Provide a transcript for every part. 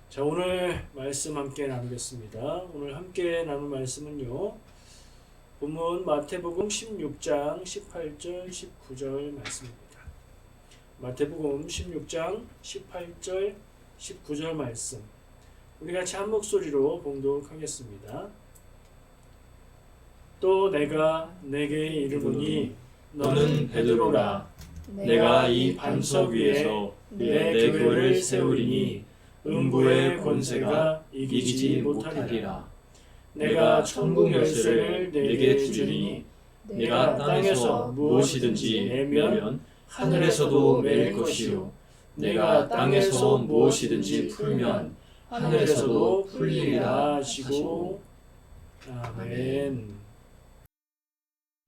자, 오늘 말씀 함께 나누겠습니다. 오늘 함께 나눌 말씀은요. 본문 마태복음 16장 18절 19절 말씀입니다. 마태복음 16장 18절 19절 말씀. 우리 같이 한 목소리로 봉독하겠습니다. 또 내가 내게 이르노니 너는 베드로라. 내가 이 반석 위에 내 교회를 세우리니 음부의 권세가 이기지 못하리라. 내가 천국 열쇠를 내게 주리니 내가 땅에서 무엇이든지 내면 하늘에서도 매일 것이요 내가 땅에서 무엇이든지 풀면 하늘에서도 풀리리라 하시고 아멘.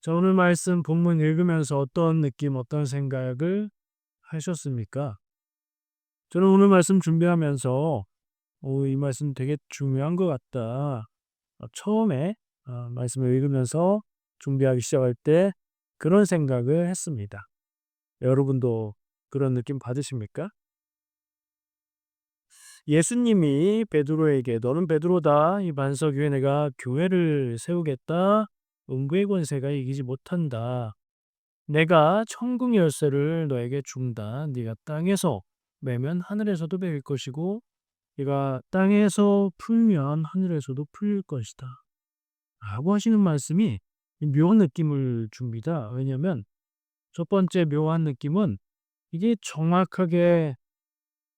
자, 오늘 말씀 본문 읽으면서 어떤 느낌, 어떤 생각을 하셨습니까? 저는 오늘 말씀 준비하면서 이 말씀 되게 중요한 것 같다. 처음에 말씀을 읽으면서 준비하기 시작할 때 그런 생각을 했습니다. 여러분도 그런 느낌 받으십니까? 예수님이 베드로에게 너는 베드로다. 이 반석 위에 내가 교회를 세우겠다. 음부의 권세가 이기지 못한다. 내가 천국 열쇠를 너에게 준다. 네가 땅에서 매면 하늘에서도 매일 것이고 네가 땅에서 풀면 하늘에서도 풀릴 것이다. 라고 하시는 말씀이 묘한 느낌을 줍니다. 왜냐하면 첫 번째 묘한 느낌은 이게 정확하게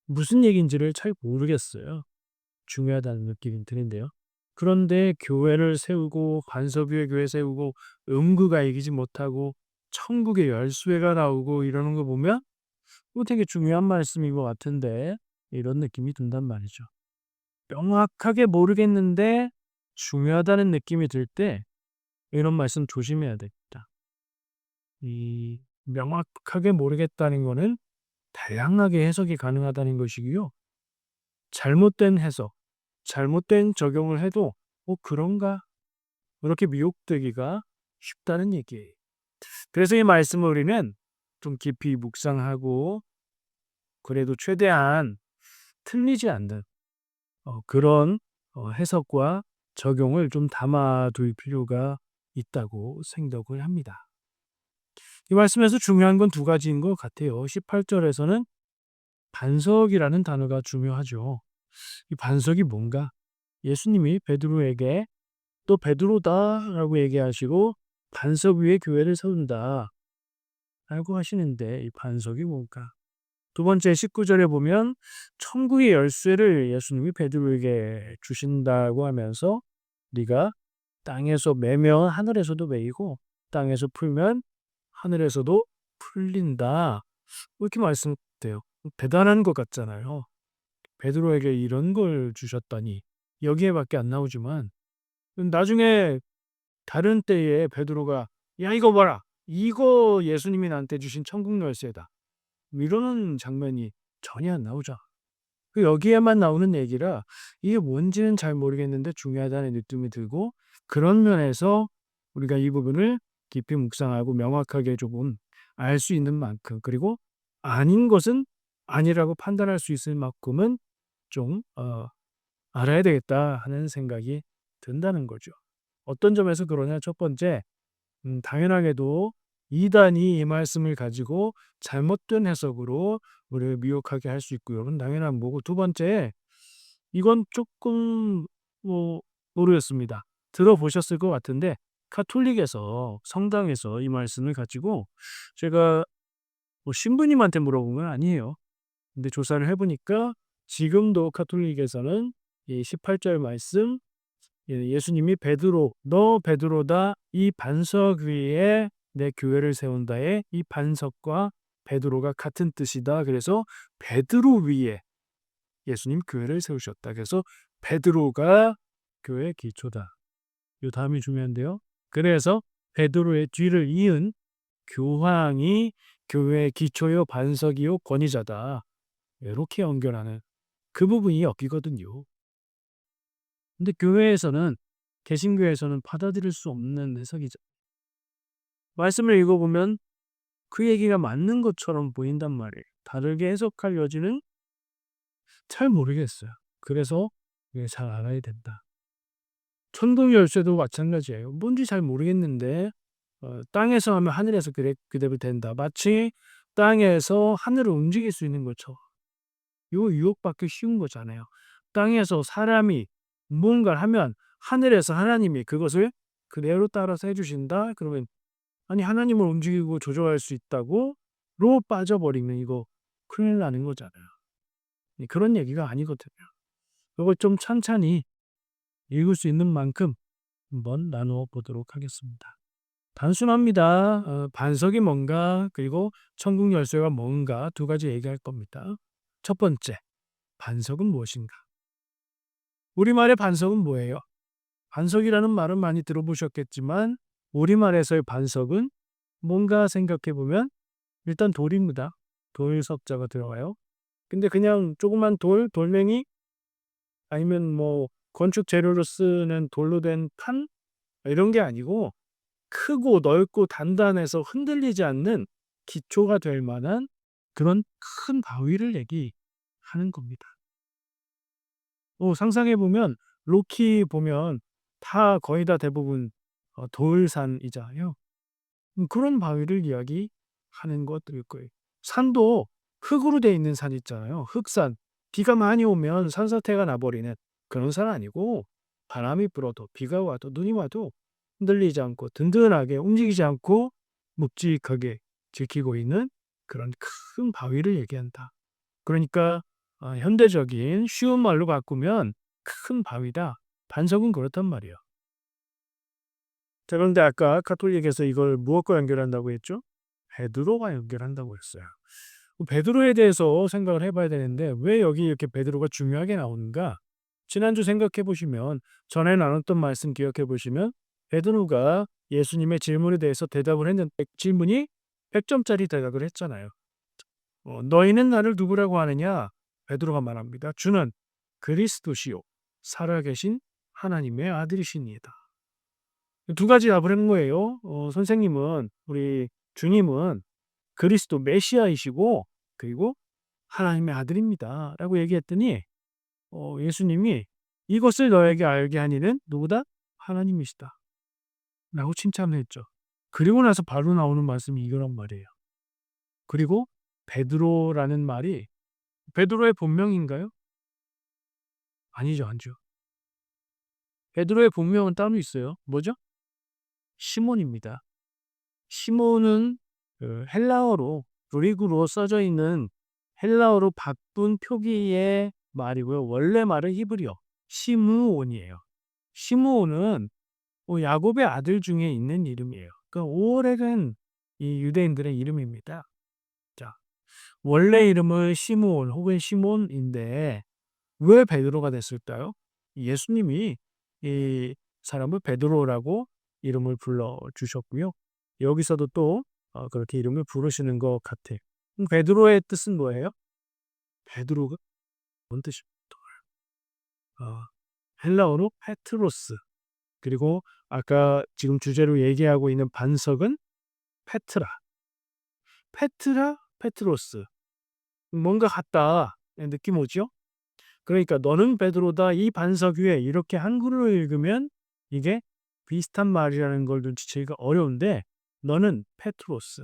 무슨 얘기인지를 잘 모르겠어요. 중요하다는 느낌이 드는데요. 그런데 교회를 세우고 반석 위에 교회 세우고 음부가 이기지 못하고 천국의 열쇠가 나오고 이러는 거 보면 되게 중요한 말씀인 것 같은데 이런 느낌이 든단 말이죠. 명확하게 모르겠는데 중요하다는 느낌이 들 때 이런 말씀 조심해야 됩니다. 이 명확하게 모르겠다는 거는 다양하게 해석이 가능하다는 것이고요. 잘못된 해석, 잘못된 적용을 해도 그런가? 이렇게 미혹되기가 쉽다는 얘기예요. 그래서 이 말씀을 우리는 좀 깊이 묵상하고 그래도 최대한 틀리지 않는 그런 해석과 적용을 좀 담아둘 필요가 있다고 생각을 합니다. 이 말씀에서 중요한 건 두 가지인 것 같아요. 18절에서는 반석이라는 단어가 중요하죠. 이 반석이 뭔가? 예수님이 베드로에게 또 베드로다라고 얘기하시고 반석 위에 교회를 세운다 라고 하시는데 이 반석이 뭘까? 두 번째 19절에 보면 천국의 열쇠를 예수님이 베드로에게 주신다고 하면서 네가 땅에서 매면 하늘에서도 매이고 땅에서 풀면 하늘에서도 풀린다. 이렇게 말씀돼요. 대단한 것 같잖아요. 베드로에게 이런 걸 주셨다니 여기에밖에 안 나오지만 나중에 다른 때에 베드로가 야 이거 봐라. 이거 예수님이 나한테 주신 천국 열쇠다. 이러는 장면이 전혀 안 나오죠. 여기에만 나오는 얘기라 이게 뭔지는 잘 모르겠는데 중요하다는 느낌이 들고 그런 면에서 우리가 이 부분을 깊이 묵상하고 명확하게 조금 알 수 있는 만큼 그리고 아닌 것은 아니라고 판단할 수 있을 만큼은 좀 알아야 되겠다 하는 생각이 든다는 거죠. 어떤 점에서 그러냐? 첫 번째 당연하게도 이단이 이 말씀을 가지고 잘못된 해석으로 우리를 미혹하게 할 수 있고요. 그건 당연한 뭐고 두 번째 이건 조금 모르겠습니다. 들어보셨을 것 같은데 가톨릭에서 성당에서 이 말씀을 가지고 제가 신부님한테 물어본 건 아니에요. 근데 조사를 해 보니까 지금도 가톨릭에서는 이 18절 말씀 예수님이 베드로 너 베드로다 이 반석 위에 내 교회를 세운다에 이 반석과 베드로가 같은 뜻이다. 그래서 베드로 위에 예수님 교회를 세우셨다. 그래서 베드로가 교회의 기초다. 요 다음이 중요한데요. 그래서 베드로의 뒤를 이은 교황이 교회의 기초요 반석이요 권위자다. 이렇게 연결하는 그 부분이 엮이거든요. 근데 교회에서는 개신교에서는 받아들일 수 없는 해석이죠. 말씀을 읽어보면 그 얘기가 맞는 것처럼 보인단 말이에요. 다르게 해석할 여지는 잘 모르겠어요. 그래서 이게 잘 알아야 된다. 천둥 열쇠도 마찬가지예요. 뭔지 잘 모르겠는데 땅에서 하면 하늘에서 그대로 된다. 마치 땅에서 하늘을 움직일 수 있는 것처럼. 요 유혹받기 쉬운 거잖아요. 땅에서 사람이 무언가를 하면 하늘에서 하나님이 그것을 그대로 따라서 해 주신다. 그러면 아니 하나님을 움직이고 조종할 수 있다고 로 빠져버리면 이거 큰일 나는 거잖아요. 그런 얘기가 아니거든요. 그걸 좀 찬찬히 읽을 수 있는 만큼 한번 나누어 보도록 하겠습니다. 단순합니다. 반석이 뭔가 그리고 천국 열쇠가 뭔가 두 가지 얘기할 겁니다. 첫 번째, 반석은 무엇인가? 우리말의 반석은 뭐예요? 반석이라는 말은 많이 들어보셨겠지만 우리말에서의 반석은 뭔가 생각해 보면 일단 돌입니다. 돌 석자가 들어가요. 근데 그냥 조그만 돌멩이 아니면 뭐 건축 재료로 쓰는 돌로 된 칸 이런 게 아니고 크고 넓고 단단해서 흔들리지 않는 기초가 될 만한 그런 큰 바위를 얘기하는 겁니다. 상상해 보면 로키 보면 다 거의 다 대부분 돌산이잖아요. 그런 바위를 이야기하는 것들일 거예요. 산도 흙으로 돼 있는 산 있잖아요. 흙산. 비가 많이 오면 산사태가 나버리는 그런 산 아니고 바람이 불어도 비가 와도 눈이 와도 흔들리지 않고 든든하게 움직이지 않고 묵직하게 지키고 있는 그런 큰 바위를 얘기한다. 그러니까 현대적인 쉬운 말로 바꾸면 큰 바위다. 반석은 그렇단 말이에요. 자, 그런데 아까 카톨릭에서 이걸 무엇과 연결한다고 했죠? 베드로와 연결한다고 했어요. 베드로에 대해서 생각을 해봐야 되는데 왜 여기 이렇게 베드로가 중요하게 나오는가? 지난주 생각해 보시면 전에 나눴던 말씀 기억해 보시면 베드로가 예수님의 질문에 대해서 대답을 했는데 질문이 100점짜리 대답을 했잖아요. 너희는 나를 누구라고 하느냐? 베드로가 말합니다. 주는 그리스도시요 살아계신 하나님의 아들이시니이다. 두 가지 답을 한 거예요. 선생님은 우리 주님은 그리스도 메시아이시고 그리고 하나님의 아들입니다. 라고 얘기했더니 예수님이 이것을 너에게 알게 하니는 누구다? 하나님이시다. 라고 칭찬을 했죠. 그리고 나서 바로 나오는 말씀이 이거란 말이에요. 그리고 베드로라는 말이 베드로의 본명인가요? 아니죠. 아니죠. 베드로의 본명은 따로 있어요. 뭐죠? 시몬입니다. 시몬은 헬라어로 그리그로 써져 있는 헬라어로 바꾼 표기의 말이고요. 원래 말은 히브리어 시므온이에요. 시므온은 야곱의 아들 중에 있는 이름이에요. 그러니까 오래된 이 유대인들의 이름입니다. 자, 원래 이름은 시므온 혹은 시몬인데 왜 베드로가 됐을까요? 예수님이 이 사람을 베드로라고 이름을 불러 주셨고요. 여기서도 또 그렇게 이름을 부르시는 것 같아요. 베드로의 뜻은 뭐예요? 베드로가 뭔 뜻입니까? 헬라어로 페트로스. 그리고 아까 지금 주제로 얘기하고 있는 반석은 페트라. 페트라, 페트로스. 뭔가 같다. 느낌 오죠? 그러니까 너는 베드로다 이 반석 위에 이렇게 한글로 읽으면 이게 비슷한 말이라는 걸 눈치채기가 어려운데 너는 페트로스.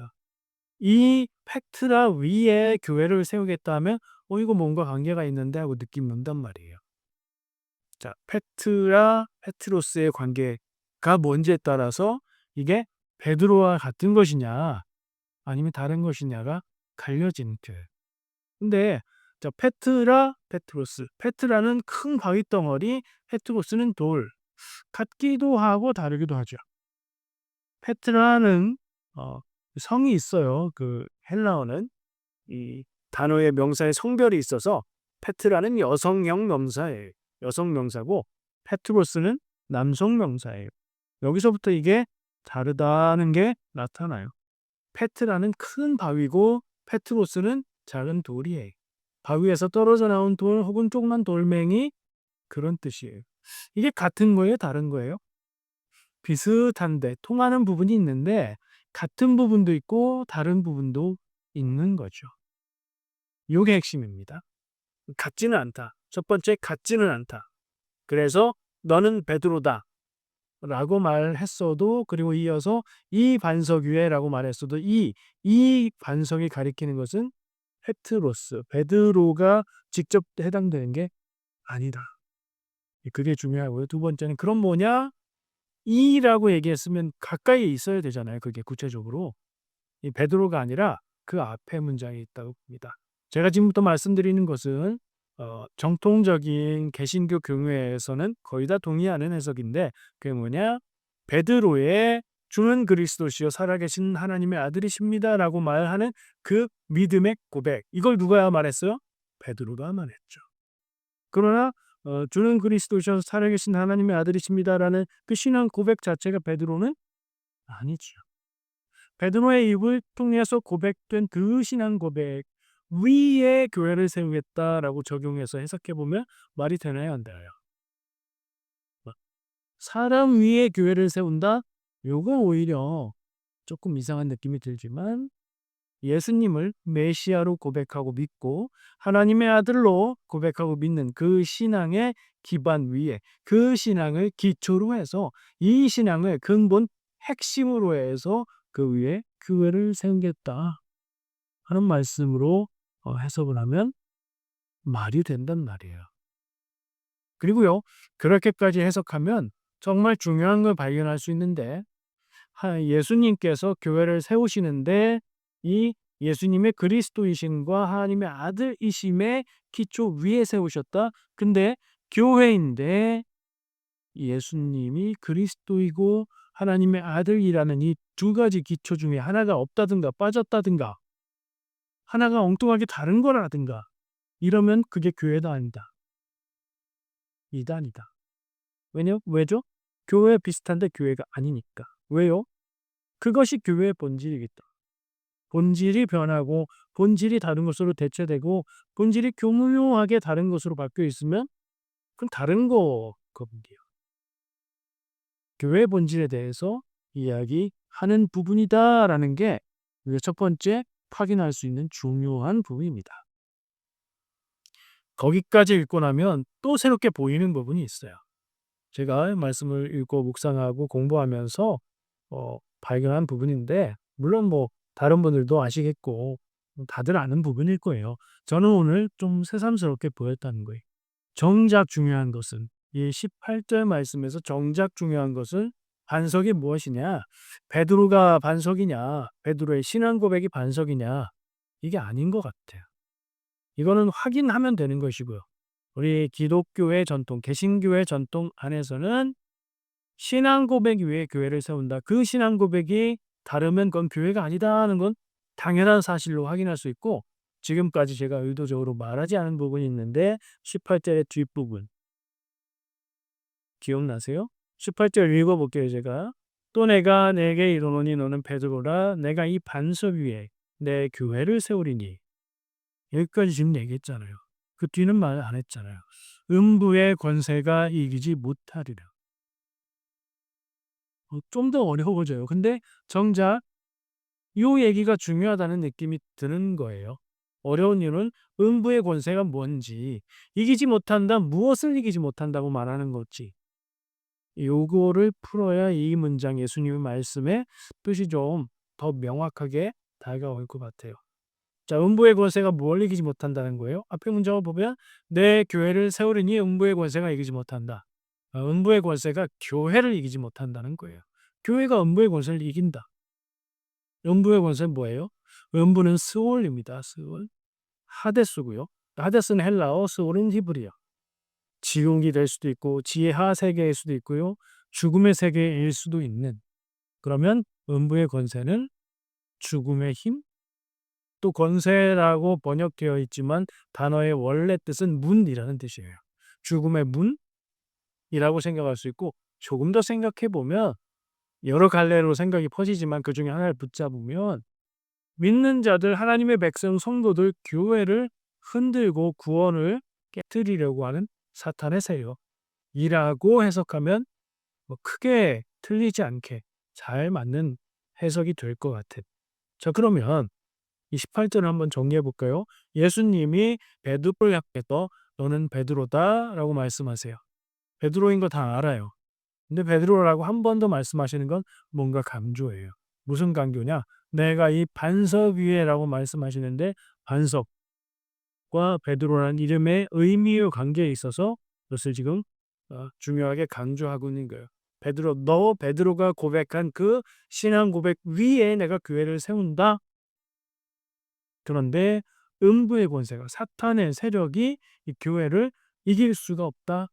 이 페트라 위에 교회를 세우겠다 하면 이거 뭔가 관계가 있는데 하고 느낌 온단 말이에요. 자, 페트라, 페트로스의 관계가 뭔지에 따라서 이게 베드로와 같은 것이냐 아니면 다른 것이냐가 갈려지는 거예요. 근데 자, 페트라, 페트로스. 페트라는 큰 바위 덩어리, 페트로스는 돌. 같기도 하고 다르기도 하죠. 페트라는 성이 있어요. 그 헬라어는 이 단어의 명사에 성별이 있어서 페트라는 여성형 명사예요. 여성 명사고 페트로스는 남성 명사예요. 여기서부터 이게 다르다는 게 나타나요. 페트라는 큰 바위고 페트로스는 작은 돌이에요. 바위에서 떨어져 나온 돌 혹은 조그만 돌멩이 그런 뜻이에요. 이게 같은 거예요? 다른 거예요? 비슷한데 통하는 부분이 있는데 같은 부분도 있고 다른 부분도 있는 거죠. 이게 핵심입니다. 같지는 않다. 첫 번째 같지는 않다. 그래서 너는 베드로다 라고 말했어도, 그리고 이어서 이 반석 위에라고 말했어도 이 반석이 가리키는 것은 페트로스, 베드로가 직접 해당되는 게 아니다. 그게 중요하고요. 두 번째는 그럼 뭐냐? 이라고 얘기했으면 가까이에 있어야 되잖아요. 그게 구체적으로. 이 베드로가 아니라 그 앞에 문장이 있다고 봅니다. 제가 지금부터 말씀드리는 것은 정통적인 개신교 경우에서는 거의 다 동의하는 해석인데, 그게 뭐냐? 베드로의 주는 그리스도시요 살아계신 하나님의 아들이십니다라고 말하는 그 믿음의 고백. 이걸 누가 말했어요? 베드로가 말했죠. 그러나 주는 그리스도시요 살아계신 하나님의 아들이십니다라는 그 신앙 고백 자체가 베드로는 아니죠. 베드로의 입을 통해서 고백된 그 신앙 고백 위에 교회를 세우겠다라고 적용해서 해석해 보면 말이 되나요, 안 되나요? 사람 위에 교회를 세운다? 요거 오히려 조금 이상한 느낌이 들지만, 예수님을 메시아로 고백하고 믿고 하나님의 아들로 고백하고 믿는 그 신앙의 기반 위에, 그 신앙을 기초로 해서, 이 신앙을 근본 핵심으로 해서 그 위에 교회를 세우겠다 하는 말씀으로 해석을 하면 말이 된단 말이에요. 그리고요, 그렇게까지 해석하면 정말 중요한 걸 발견할 수 있는데, 예수님께서 교회를 세우시는데 이 예수님의 그리스도이심과 하나님의 아들이심의 기초 위에 세우셨다. 근데 교회인데 예수님이 그리스도이고 하나님의 아들이라는 이 두 가지 기초 중에 하나가 없다든가 빠졌다든가 하나가 엉뚱하게 다른 거라든가 이러면 그게 교회가 아니다. 이단이다. 왜죠? 교회 비슷한데 교회가 아니니까. 왜요? 그것이 교회의 본질이겠다. 본질이 변하고 본질이 다른 것으로 대체되고 본질이 교묘하게 다른 것으로 바뀌어 있으면 그건 다른 거거든요. 교회의 본질에 대해서 이야기하는 부분이다라는 게 첫 번째 확인할 수 있는 중요한 부분입니다. 거기까지 읽고 나면 또 새롭게 보이는 부분이 있어요. 제가 말씀을 읽고 묵상하고 공부하면서 발견한 부분인데, 물론 뭐 다른 분들도 아시겠고 다들 아는 부분일 거예요. 저는 오늘 좀 새삼스럽게 보였다는 거예요. 정작 중요한 것은 이 18절 말씀에서 정작 중요한 것은 반석이 무엇이냐? 베드로가 반석이냐? 베드로의 신앙 고백이 반석이냐? 이게 아닌 것 같아요. 이거는 확인하면 되는 것이고요. 우리 기독교의 전통, 개신교의 전통 안에서는 신앙 고백 위에 교회를 세운다. 그 신앙 고백이 다르면 그건 교회가 아니다는 건 당연한 사실로 확인할 수 있고, 지금까지 제가 의도적으로 말하지 않은 부분이 있는데 18절의 뒷부분 기억나세요? 18절 읽어볼게요. 제가 또 내가 내게 이르노니 너는 베드로라 내가 이 반석 위에 내 교회를 세우리니. 여기까지 지금 얘기했잖아요. 그 뒤는 말 안 했잖아요. 음부의 권세가 이기지 못하리라. 좀 더 어려워져요. 근데 정작 이 얘기가 중요하다는 느낌이 드는 거예요. 어려운 이유는 음부의 권세가 뭔지, 이기지 못한다, 무엇을 이기지 못한다고 말하는 거지. 요거를 풀어야 이 문장 예수님의 말씀의 뜻이 좀 더 명확하게 다가올 것 같아요. 자, 음부의 권세가 뭘 이기지 못한다는 거예요? 앞에 문장을 보면 내 교회를 세우리니 음부의 권세가 이기지 못한다. 음부의 권세가 교회를 이기지 못한다는 거예요. 교회가 음부의 권세를 이긴다. 음부의 권세는 뭐예요? 음부는 스올입니다. 스올. 하데스고요. 하데스는 헬라어, 스올은 히브리어. 지옥이 될 수도 있고 지하 세계일 수도 있고요. 죽음의 세계일 수도 있는. 그러면 음부의 권세는 죽음의 힘? 또 권세라고 번역되어 있지만 단어의 원래 뜻은 문이라는 뜻이에요. 죽음의 문이라고 생각할 수 있고, 조금 더 생각해 보면 여러 갈래로 생각이 퍼지지만 그 중에 하나를 붙잡으면 믿는 자들, 하나님의 백성, 성도들, 교회를 흔들고 구원을 깨뜨리려고 하는 사탄의 세력이라고 해석하면 크게 틀리지 않게 잘 맞는 해석이 될 것 같아요. 자, 그러면 이 18절을 한번 정리해 볼까요? 예수님이 베드로를 향해서 너는 베드로다라고 말씀하세요. 베드로인 거 다 알아요. 근데 베드로라고 한 번 더 말씀하시는 건 뭔가 강조예요. 무슨 강조냐? 내가 이 반석 위에라고 말씀하시는데 반석과 베드로라는 이름의 의미의 관계에 있어서 그것을 지금 중요하게 강조하고 있는 거예요. 베드로, 너 베드로가 고백한 그 신앙 고백 위에 내가 교회를 세운다. 그런데 음부의 권세가 사탄의 세력이 이 교회를 이길 수가 없다.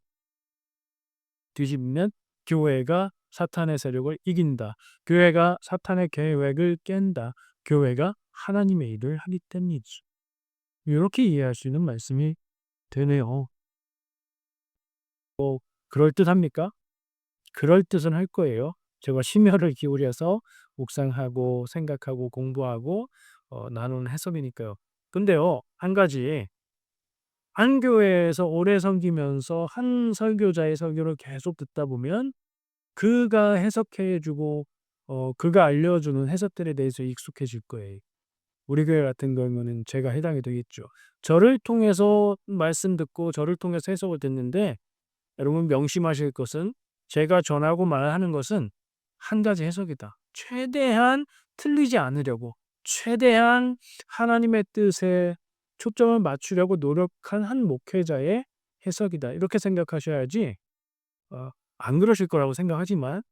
뒤집으면 교회가 사탄의 세력을 이긴다. 교회가 사탄의 계획을 깬다. 교회가 하나님의 일을 하기 때문이지. 이렇게 이해할 수 있는 말씀이 되네요. 그럴듯합니까? 그럴듯은 할 거예요. 제가 심혈을 기울여서 묵상하고 생각하고 공부하고 나눈 해석이니까요. 근데요, 한 가지 한 교회에서 오래 섬기면서 한 설교자의 설교를 계속 듣다 보면 그가 해석해 주고 그가 알려주는 해석들에 대해서 익숙해질 거예요. 우리 교회 같은 경우는 제가 해당이 되겠죠. 저를 통해서 말씀 듣고 저를 통해서 해석을 듣는데 여러분 명심하실 것은 제가 전하고 말하는 것은 한 가지 해석이다. 최대한 틀리지 않으려고 최대한 하나님의 뜻에 초점을 맞추려고 노력한 한 목회자의 해석이다. 이렇게 생각하셔야지 안 그러실 거라고 생각하지만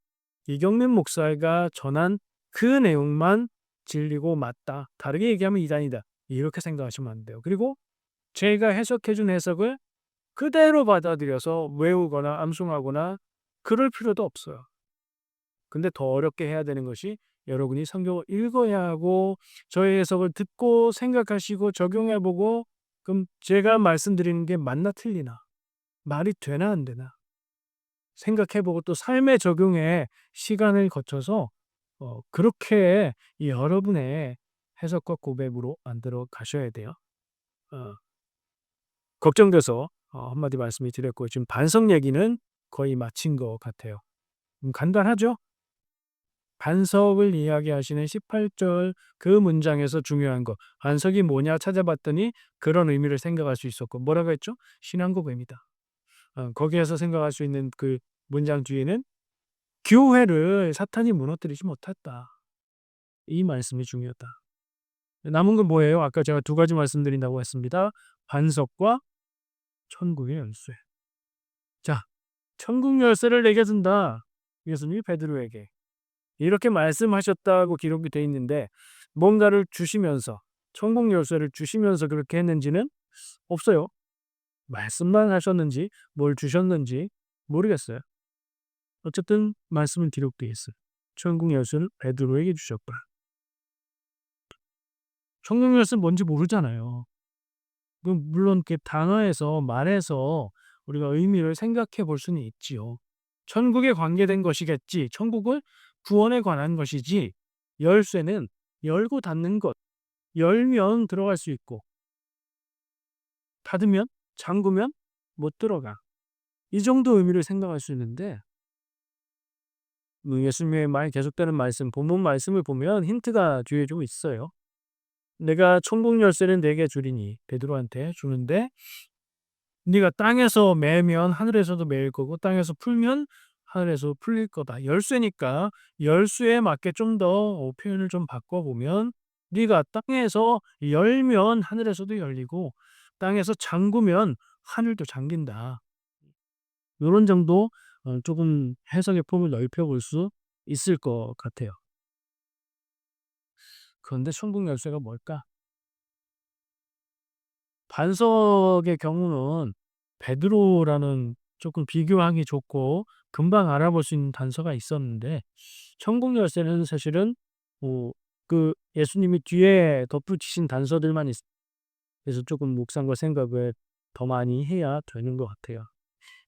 이경민 목사가 전한 그 내용만 진리고 맞다. 다르게 얘기하면 이단이다. 이렇게 생각하시면 안 돼요. 그리고 제가 해석해 준 해석을 그대로 받아들여서 외우거나 암송하거나 그럴 필요도 없어요. 근데 더 어렵게 해야 되는 것이 여러분이 성경을 읽어야 하고 저의 해석을 듣고 생각하시고 적용해 보고 그럼 제가 말씀드리는 게 맞나 틀리나? 말이 되나 안 되나? 생각해 보고 또 삶에 적용해 시간을 거쳐서 그렇게 이 여러분의 해석과 고백으로 만들어 가셔야 돼요. 어 걱정돼서 한마디 말씀을 드렸고 지금 반석 얘기는 거의 마친 것 같아요. 간단하죠? 반석을 이야기하시는 18절 그 문장에서 중요한 거 반석이 뭐냐 찾아봤더니 그런 의미를 생각할 수 있었고 뭐라고 했죠? 신앙 고백입니다. 거기에서 생각할 수 있는 그 문장 뒤에는 교회를 사탄이 무너뜨리지 못했다. 이 말씀이 중요하다. 남은 건 뭐예요? 아까 제가 두 가지 말씀드린다고 했습니다. 반석과 천국의 열쇠. 자, 천국 열쇠를 내게 준다. 예수님이 베드로에게 이렇게 말씀하셨다고 기록이 돼 있는데 뭔가를 주시면서 천국 열쇠를 주시면서 그렇게 했는지는 없어요. 말씀만 하셨는지 뭘 주셨는지 모르겠어요. 어쨌든 말씀은 기록되어 있어요. 천국 열쇠를 베드로에게 주셨다. 천국 열쇠는 뭔지 모르잖아요. 물론 이렇게 단어에서 말해서 우리가 의미를 생각해 볼 수는 있지요. 천국에 관계된 것이겠지. 천국은 구원에 관한 것이지. 열쇠는 열고 닫는 것. 열면 들어갈 수 있고 닫으면 잠그면 못 들어가. 이 정도 의미를 생각할 수 있는데 예수님의 말 계속되는 말씀, 본문 말씀을 보면 힌트가 뒤에 좀 있어요. 내가 천국 열쇠는 네게 주리니 베드로한테 주는데 네가 땅에서 매면 하늘에서도 매일 거고 땅에서 풀면 하늘에서 풀릴 거다. 열쇠니까 열쇠에 맞게 좀 더 표현을 좀 바꿔보면 네가 땅에서 열면 하늘에서도 열리고 땅에서 잠그면 하늘도 잠긴다. 요런 정도 조금 해석의 폭을 넓혀 볼 수 있을 것 같아요. 그런데 천국 열쇠가 뭘까? 반석의 경우는 베드로라는 조금 비교하기 좋고 금방 알아볼 수 있는 단서가 있었는데 천국 열쇠는 사실은 그 예수님이 뒤에 덧붙이신 단서들만 그래서 조금 묵상과 생각을 더 많이 해야 되는 것 같아요.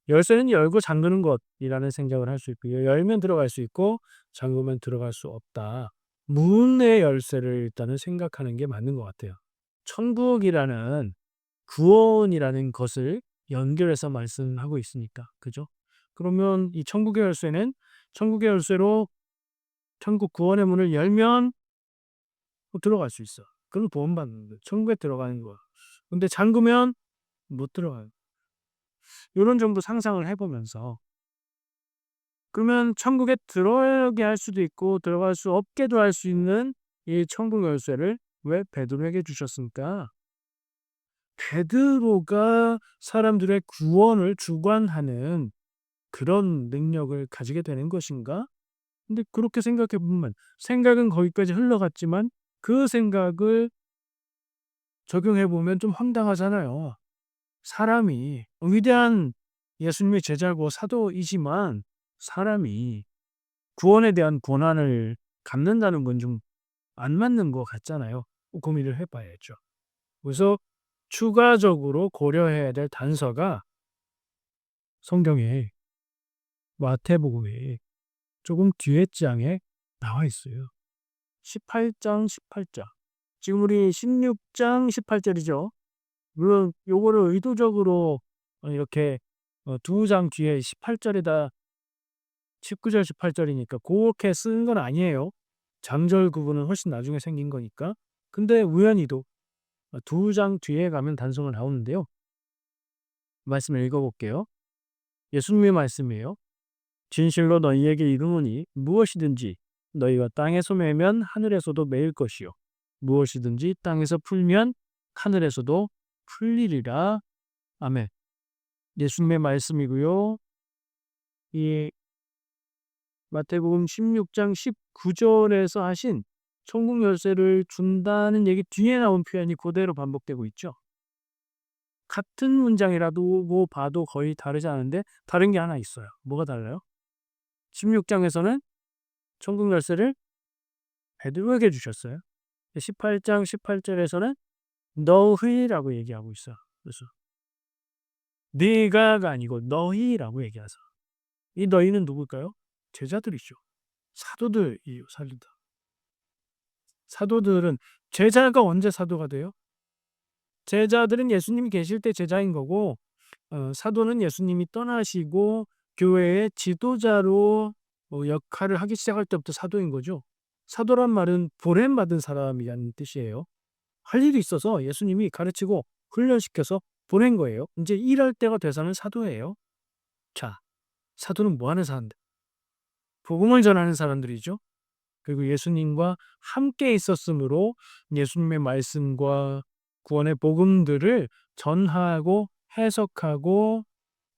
열쇠는 열고 잠그는 것이라는 생각을 할 수 있고요. 열면 들어갈 수 있고 잠그면 들어갈 수 없다. 문의 열쇠를 일단은 생각하는 게 맞는 것 같아요. 천국이라는 구원이라는 것을 연결해서 말씀하고 있으니까. 그죠? 그러면 이 천국의 열쇠는 천국의 열쇠로 천국 구원의 문을 열면 들어갈 수 있어. 그럼 구원받는 거야. 천국에 들어가는 거야. 근데 잠그면 못 들어가요. 요런 정도 상상을 해 보면서 그러면 천국에 들어가게 할 수도 있고 들어갈 수 없게도 할 수 있는 이 천국 열쇠를 왜 베드로에게 주셨습니까? 베드로가 사람들의 구원을 주관하는 그런 능력을 가지게 되는 것인가? 근데 그렇게 생각해 보면 생각은 거기까지 흘러갔지만 그 생각을 적용해 보면 좀 황당하잖아요. 사람이 위대한 예수님의 제자고 사도이지만 사람이 구원에 대한 권한을 갖는다는 건 좀 안 맞는 것 같잖아요. 고민을 해 봐야죠. 그래서 추가적으로 고려해야 될 단서가 성경에 마태복음에 조금 뒤에 장에 나와 있어요. 18장 18절. 지금 우리 16장 18절이죠. 물론 요거를 의도적으로 이렇게 두 장 뒤에 18절에다 19절 18절이니까 고렇게 쓴 건 아니에요. 장절 구분은 훨씬 나중에 생긴 거니까. 근데 우연히도 두 장 뒤에 가면 단서가 나오는데요. 말씀을 읽어 볼게요. 예수님의 말씀이에요. 진실로 너희에게 이르노니 무엇이든지 너희가 땅에서 매면 하늘에서도 매일 것이요 무엇이든지 땅에서 풀면 하늘에서도 풀리리라. 아멘. 예수님의 말씀이고요. 이 마태복음 16장 19절에서 하신 천국 열쇠를 준다는 얘기 뒤에 나온 표현이 그대로 반복되고 있죠. 같은 문장이라도 뭐 봐도 거의 다르지 않은데 다른 게 하나 있어요. 뭐가 달라요? 16장에서는 천국 열쇠를 베드로에게 주셨어요. 18장 18절에서는 너희라고 얘기하고 있어요. 그래서 네가가 아니고 너희라고 얘기하서 이 너희는 누굴까요? 제자들이죠. 사도들이요. 사도들. 사도들은 제자가 언제 사도가 돼요? 제자들은 예수님이 계실 때 제자인 거고 사도는 예수님이 떠나시고 교회의 지도자로 역할을 하기 시작할 때부터 사도인 거죠. 사도란 말은 보냄받은 사람이라는 뜻이에요. 할 일이 있어서 예수님이 가르치고 훈련시켜서 보낸 거예요. 이제 일할 때가 돼서는 사도예요. 자, 사도는 뭐 하는 사람들? 복음을 전하는 사람들이죠. 그리고 예수님과 함께 있었으므로 예수님의 말씀과 구원의 복음들을 전하고 해석하고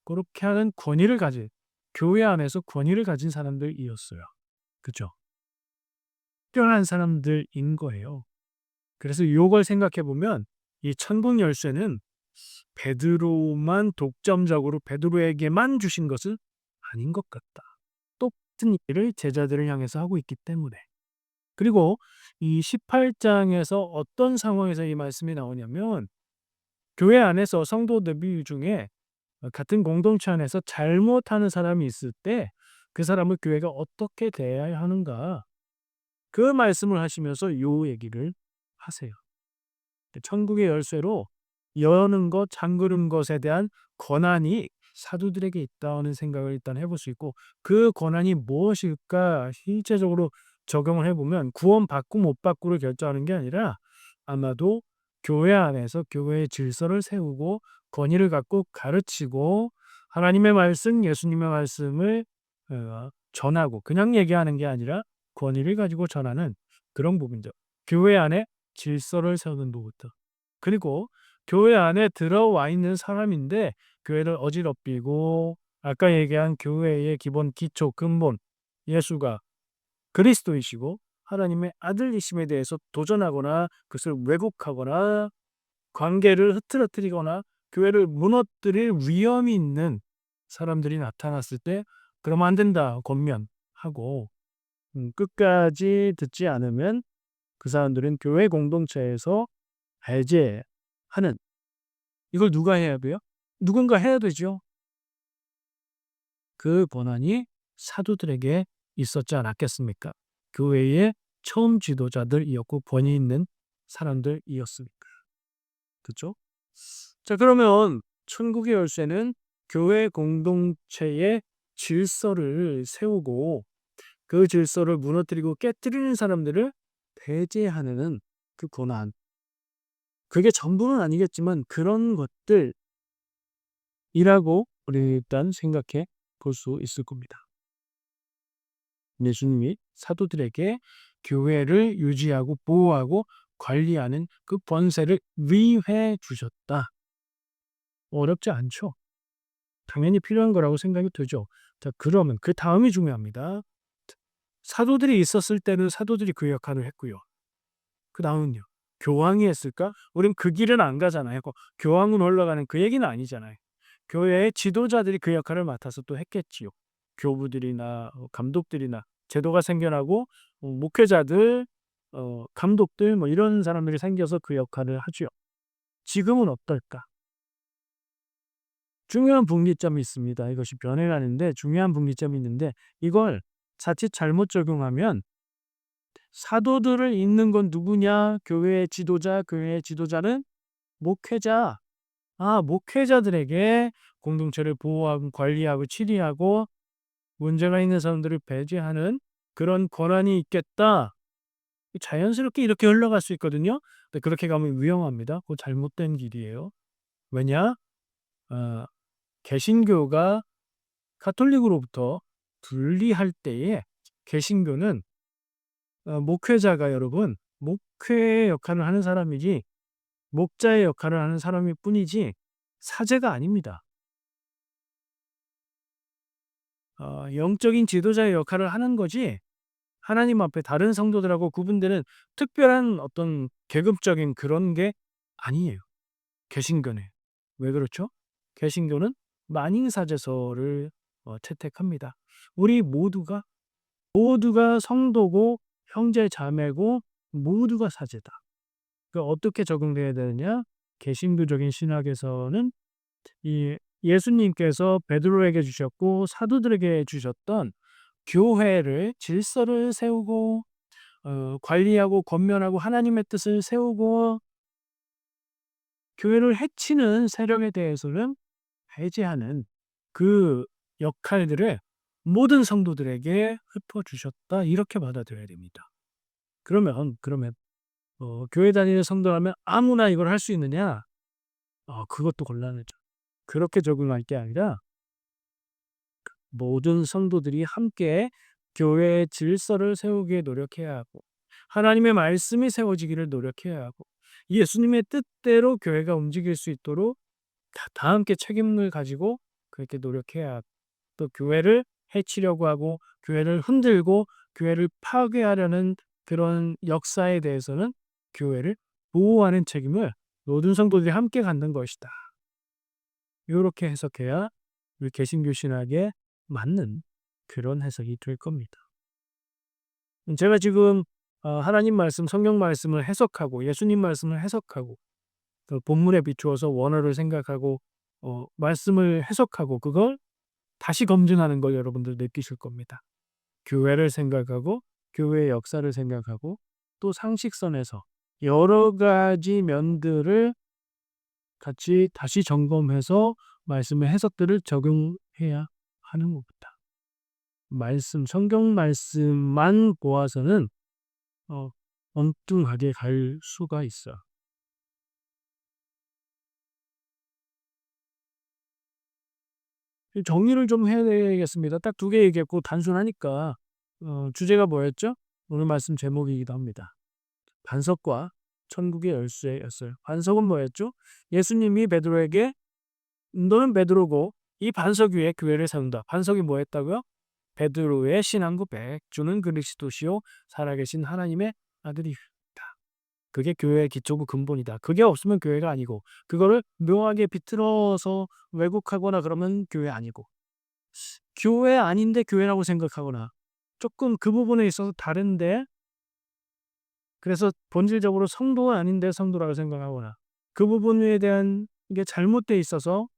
그렇게 하는 권위를 가진 교회 안에서 권위를 가진 사람들이었어요. 그죠? 뛰어난 사람들인 거예요. 그래서 요걸 생각해 보면 이 천국 열쇠는 베드로만 독점적으로 베드로에게만 주신 것은 아닌 것 같다. 똑같은 일을 제자들을 향해서 하고 있기 때문에. 그리고 이 18장에서 어떤 상황에서 이 말씀이 나오냐면 교회 안에서 성도들 중에 같은 공동체 안에서 잘못하는 사람이 있을 때 그 사람을 교회가 어떻게 대해야 하는가 그 말씀을 하시면서 요 얘기를 하세요. 천국의 열쇠로 여는 것, 잠그는 것에 대한 권한이 사도들에게 있다는 생각을 일단 해볼 수 있고 그 권한이 무엇일까 실제적으로 적용을 해보면 구원 받고 못 받고를 결정하는 게 아니라 아마도 교회 안에서 교회의 질서를 세우고 권위를 갖고 가르치고 하나님의 말씀, 예수님의 말씀을 전하고 그냥 얘기하는 게 아니라 권위를 가지고 전하는 그런 부분들. 교회 안에 질서를 세우는 부분들. 그리고 교회 안에 들어와 있는 사람인데 교회를 어지럽히고 아까 얘기한 교회의 기본 기초 근본 예수가 그리스도이시고 하나님의 아들이심에 대해서 도전하거나 그것을 왜곡하거나 관계를 흐트러뜨리거나 교회를 무너뜨릴 위험이 있는 사람들이 나타났을 때 그러면 안 된다 권면하고 끝까지 듣지 않으면 그 사람들은 교회 공동체에서 배제하는 이걸 누가 해야 돼요? 누군가 해야 되죠. 그 권한이 사도들에게 있었지 않았겠습니까? 교회의 처음 지도자들이었고 권위 있는 사람들이었으니까. 그렇죠? 자, 그러면 천국의 열쇠는 교회 공동체의 질서를 세우고 그 질서를 무너뜨리고 깨뜨리는 사람들을 배제하는 그 권한. 그게 전부는 아니겠지만 그런 것들 이라고 우리는 일단 생각해 볼 수 있을 겁니다. 예수님이 사도들에게 교회를 유지하고 보호하고 관리하는 그 권세를 위해 주셨다. 어렵지 않죠? 당연히 필요한 거라고 생각이 되죠. 자, 그러면 그 다음이 중요합니다. 사도들이 있었을 때는 사도들이 그 역할을 했고요. 그 다음은요. 교황이 했을까? 우린 그 길은 안 가잖아요. 교황은 올라가는 그 얘기는 아니잖아요. 교회의 지도자들이 그 역할을 맡아서 또 했겠지요. 교부들이나 감독들이나 제도가 생겨나고 목회자들, 감독들 뭐 이런 사람들이 생겨서 그 역할을 하죠. 지금은 어떨까? 중요한 분기점이 있습니다. 이것이 변해가는데 중요한 분기점이 있는데 이걸 자칫 잘못 적용하면 사도들을 잇는 건 누구냐? 교회의 지도자, 교회의 지도자는 목회자. 목회자들에게 공동체를 보호하고 관리하고 치리하고 문제가 있는 사람들을 배제하는 그런 권한이 있겠다. 자연스럽게 이렇게 흘러갈 수 있거든요. 근데 그렇게 가면 위험합니다. 그거 잘못된 길이에요. 왜냐? 어, 개신교가 가톨릭으로부터 분리할 때에 개신교는 목회자가 여러분 목회의 역할을 하는 사람이지 목자의 역할을 하는 사람일 뿐이지 사제가 아닙니다. 영적인 지도자의 역할을 하는 거지 하나님 앞에 다른 성도들하고 구분되는 특별한 어떤 계급적인 그런 게 아니에요. 개신교는. 왜 그렇죠? 개신교는 만인사제서를 채택합니다. 우리 모두가 성도고 형제 자매고 모두가 사제다. 그 어떻게 적용돼야 되느냐? 개신교적인 신학에서는 이 예수님께서 베드로에게 주셨고 사도들에게 주셨던 교회를 질서를 세우고 관리하고 권면하고 하나님의 뜻을 세우고 교회를 해치는 세력에 대해서는 배제하는 그 역할들을 모든 성도들에게 흩어주셨다. 이렇게 받아들여야 됩니다. 그러면 교회 다니는 성도라면 아무나 이걸 할 수 있느냐? 그것도 곤란하죠. 그렇게 적용할 게 아니라 모든 성도들이 함께 교회의 질서를 세우기에 노력해야 하고 하나님의 말씀이 세워지기를 노력해야 하고 예수님의 뜻대로 교회가 움직일 수 있도록 다 함께 책임을 가지고 그렇게 노력해야 하고 또 교회를 해치려고 하고 교회를 흔들고 교회를 파괴하려는 그런 역사에 대해서는 교회를 보호하는 책임을 모든 성도들이 함께 갖는 것이다. 이렇게 해석해야 우리 개신교 신학에 맞는 그런 해석이 될 겁니다. 제가 지금 하나님 말씀, 성경 말씀을 해석하고 예수님 말씀을 해석하고 그 본문에 비추어서 원어를 생각하고 말씀을 해석하고 그걸 다시 검증하는 걸 여러분들 느끼실 겁니다. 교회를 생각하고 교회의 역사를 생각하고 또 상식선에서 여러 가지 면들을 같이 다시 점검해서 말씀의 해석들을 적용해야 하는 겁니다. 성경 말씀만 보아서는 엉뚱하게 갈 수가 있어. 정리를 좀 해야 되겠습니다. 딱 2개 얘기했고 단순하니까 주제가 뭐였죠? 오늘 말씀 제목이기도 합니다. 반석과 천국의 열쇠였어요. 반석은 뭐였죠? 예수님이 베드로에게 너는 베드로고 이 반석 위에 교회를 세운다. 반석이 뭐였다고요? 베드로의 신앙 고백. 주는 그리스도시요 살아계신 하나님의 아들이다. 그게 교회의 기초고 근본이다. 그게 없으면 교회가 아니고 그거를 묘하게 비틀어서 왜곡하거나 그러면 교회 아니고 교회 아닌데 교회라고 생각하거나 조금 그 부분에 있어서 다른데 그래서 본질적으로 성도가 아닌데 성도라고 생각하거나 그 부분에 대한 게 잘못돼 있어서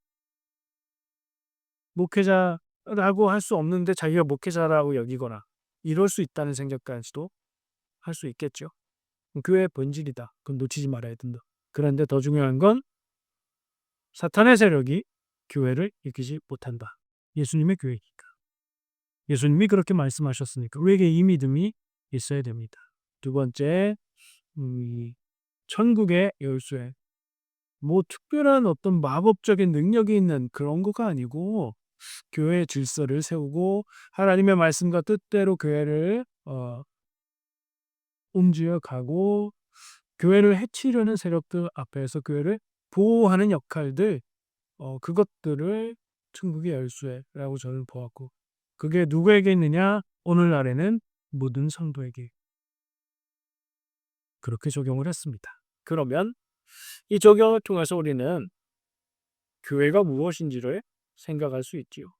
목회자라고 할 수 없는데 자기가 목회자라고 여기거나 이럴 수 있다는 생각까지도 할 수 있겠죠. 교회의 본질이다. 그건 놓치지 말아야 된다. 그런데 더 중요한 건 사탄의 세력이 교회를 이기지 못한다. 예수님의 교회니까. 예수님이 그렇게 말씀하셨으니까 우리에게 이 믿음이 있어야 됩니다. 두 번째, 천국의 열쇠. 뭐 특별한 어떤 마법적인 능력이 있는 그런 거가 아니고 교회의 질서를 세우고 하나님의 말씀과 뜻대로 교회를 움직여 가고 교회를 해치려는 세력들 앞에서 교회를 보호하는 역할들 그것들을 천국의 열쇠라고 저는 보았고 그게 누구에게 있느냐? 오늘날에는 모든 성도에게 그렇게 적용을 했습니다. 그러면 이 적용을 통해서 우리는 교회가 무엇인지를 생각할 수 있지요.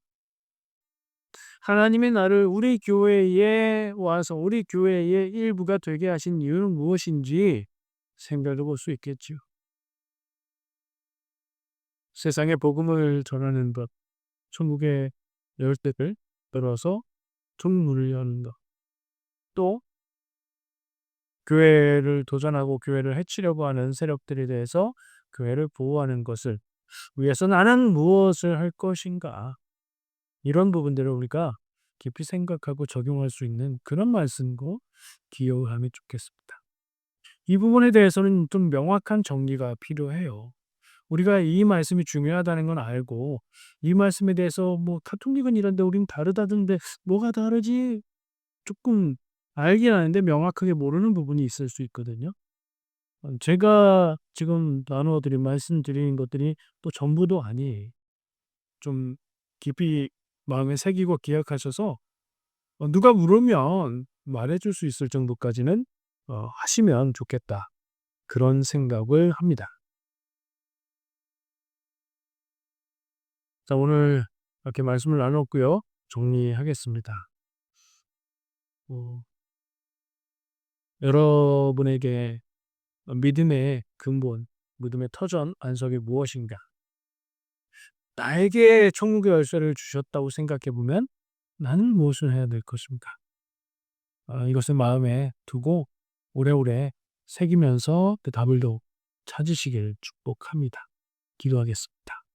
하나님의 나를 우리 교회에 와서 우리 교회의 일부가 되게 하신 이유는 무엇인지 생각해 볼 수 있겠지요. 세상에 복음을 전하는 것, 천국의 열쇠를 들어서 천문을 여는 것, 또 교회를 도전하고 교회를 해치려고 하는 세력들에 대해서 교회를 보호하는 것을 위해서 나는 무엇을 할 것인가? 이런 부분들을 우리가 깊이 생각하고 적용할 수 있는 그런 말씀고 기여하면 좋겠습니다. 이 부분에 대해서는 좀 명확한 정리가 필요해요. 우리가 이 말씀이 중요하다는 건 알고 이 말씀에 대해서 뭐 카톨릭은 이런데 우린 다르다던데 뭐가 다르지? 조금 알긴 아는데 명확하게 모르는 부분이 있을 수 있거든요. 제가 지금 나누어 드린 말씀드린 것들이 또 전부도 아니에요. 좀 깊이 마음에 새기고 기억하셔서 누가 물으면 말해 줄 수 있을 정도까지는 하시면 좋겠다. 그런 생각을 합니다. 자, 오늘 이렇게 말씀을 나눴고요. 정리하겠습니다. 어, 여러분에게 믿음의 근본, 믿음의 터전, 안석이 무엇인가? 나에게 천국의 열쇠를 주셨다고 생각해 보면 나는 무엇을 해야 될 것인가? 이것을 마음에 두고 오래오래 새기면서 그 답을 더 찾으시길 축복합니다. 기도하겠습니다.